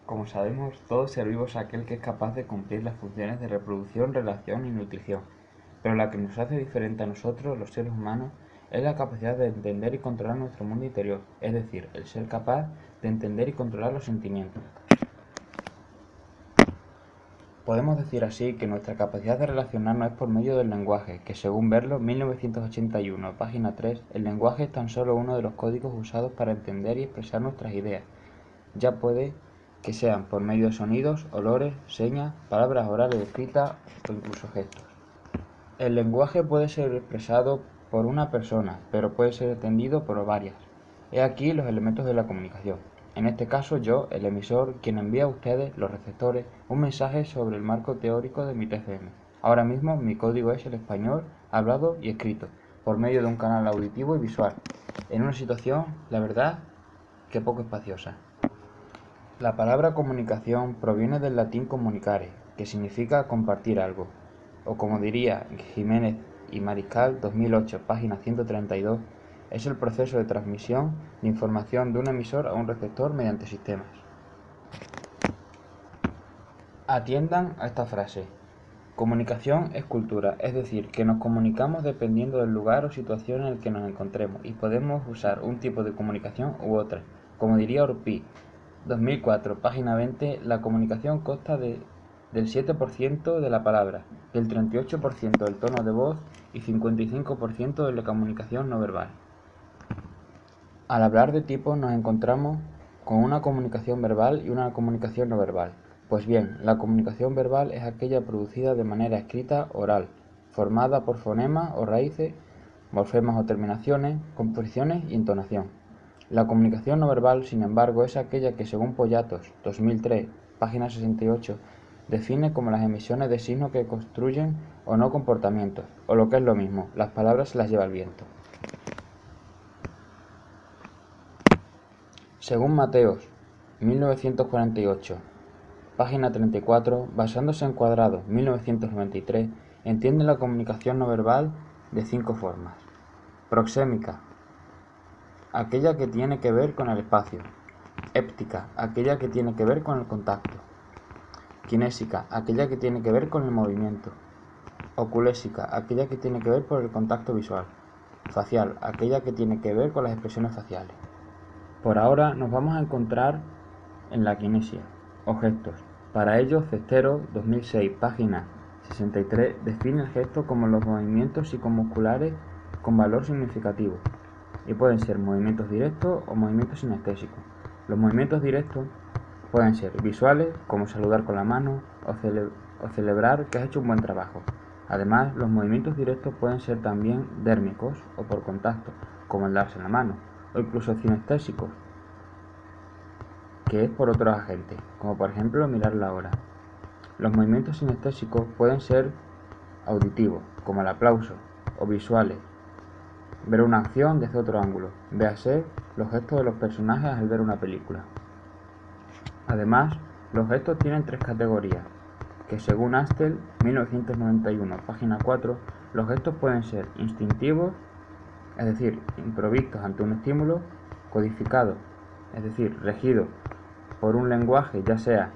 Como sabemos, todo ser vivo es aquel que es capaz de cumplir las funciones de reproducción, relación y nutrición. Pero la que nos hace diferente a nosotros, los seres humanos, es la capacidad de entender y controlar nuestro mundo interior, es decir, el ser capaz de entender y controlar los sentimientos. Podemos decir así que nuestra capacidad de relacionarnos es por medio del lenguaje, que según Berlo, 1981, página 3, el lenguaje es tan solo uno de los códigos usados para entender y expresar nuestras ideas. Ya puede que sean por medio de sonidos, olores, señas, palabras orales escritas o incluso gestos. El lenguaje puede ser expresado por una persona, pero puede ser entendido por varias. He aquí los elementos de la comunicación. En este caso yo, el emisor, quien envía a ustedes, los receptores, un mensaje sobre el marco teórico de mi TFM. Ahora mismo mi código es el español, hablado y escrito, por medio de un canal auditivo y visual, en una situación, la verdad, que poco espaciosa. La palabra comunicación proviene del latín comunicare, que significa compartir algo, o como diría Jiménez y Mariscal 2008, página 132, es el proceso de transmisión de información de un emisor a un receptor mediante sistemas. Atiendan a esta frase. Comunicación es cultura, es decir, que nos comunicamos dependiendo del lugar o situación en el que nos encontremos y podemos usar un tipo de comunicación u otra. Como diría Orpí, 2004, página 20, la comunicación consta del 7% de la palabra, del 38% del tono de voz y 55% de la comunicación no verbal. Al hablar de tipos nos encontramos con una comunicación verbal y una comunicación no verbal. Pues bien, la comunicación verbal es aquella producida de manera escrita oral, formada por fonemas o raíces, morfemas o terminaciones, composiciones y entonación. La comunicación no verbal, sin embargo, es aquella que según Pollatos, 2003, página 68, define como las emisiones de signos que construyen o no comportamientos, o lo que es lo mismo, las palabras se las lleva el viento. Según Mateos, 1948, página 34, basándose en Cuadrado, 1993, entiende la comunicación no verbal de 5 formas. Proxémica, aquella que tiene que ver con el espacio. Héptica, aquella que tiene que ver con el contacto. Kinésica, aquella que tiene que ver con el movimiento. Oculésica, aquella que tiene que ver por el contacto visual. Facial, aquella que tiene que ver con las expresiones faciales. Por ahora nos vamos a encontrar en la kinesia, o gestos. Para ello, Cestero, 2006, página 63, define el gesto como los movimientos psicomusculares con valor significativo, y pueden ser movimientos directos o movimientos sinestésicos. Los movimientos directos pueden ser visuales, como saludar con la mano o celebrar que has hecho un buen trabajo. Además, los movimientos directos pueden ser también dérmicos o por contacto, como el darse la mano, o incluso cinestésicos, que es por otros agentes, como por ejemplo mirar la hora. Los movimientos sinestésicos pueden ser auditivos, como el aplauso, o visuales, ver una acción desde otro ángulo, véase los gestos de los personajes al ver una película. Además, los gestos tienen 3 categorías, que según Astel, 1991, página 4, los gestos pueden ser instintivos, es decir, improvistos ante un estímulo, codificados, es decir, regidos por un lenguaje, ya sea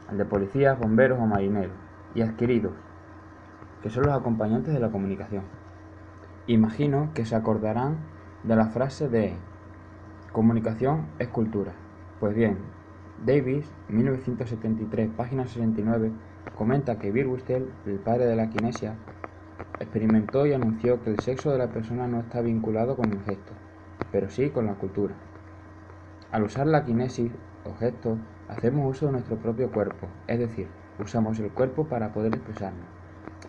el de policías, bomberos o marineros, y adquiridos, que son los acompañantes de la comunicación. Imagino que se acordarán de la frase de comunicación es cultura. Pues bien, Davis, 1973, página 69, comenta que Birwistel, el padre de la kinesia, experimentó y anunció que el sexo de la persona no está vinculado con el gesto, pero sí con la cultura. Al usar la kinesis o gesto, hacemos uso de nuestro propio cuerpo, es decir, usamos el cuerpo para poder expresarnos.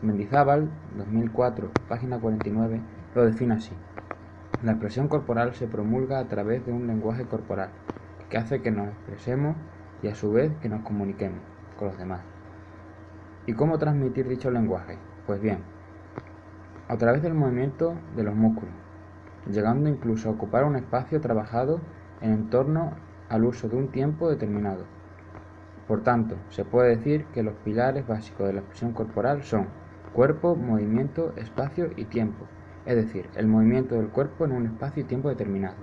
Mendizábal, 2004, página 49, lo define así. La expresión corporal se promulga a través de un lenguaje corporal, que hace que nos expresemos y a su vez que nos comuniquemos con los demás. ¿Y cómo transmitir dicho lenguaje? Pues bien, a través del movimiento de los músculos, llegando incluso a ocupar un espacio trabajado en torno al uso de un tiempo determinado. Por tanto, se puede decir que los pilares básicos de la expresión corporal son cuerpo, movimiento, espacio y tiempo, es decir, el movimiento del cuerpo en un espacio y tiempo determinado.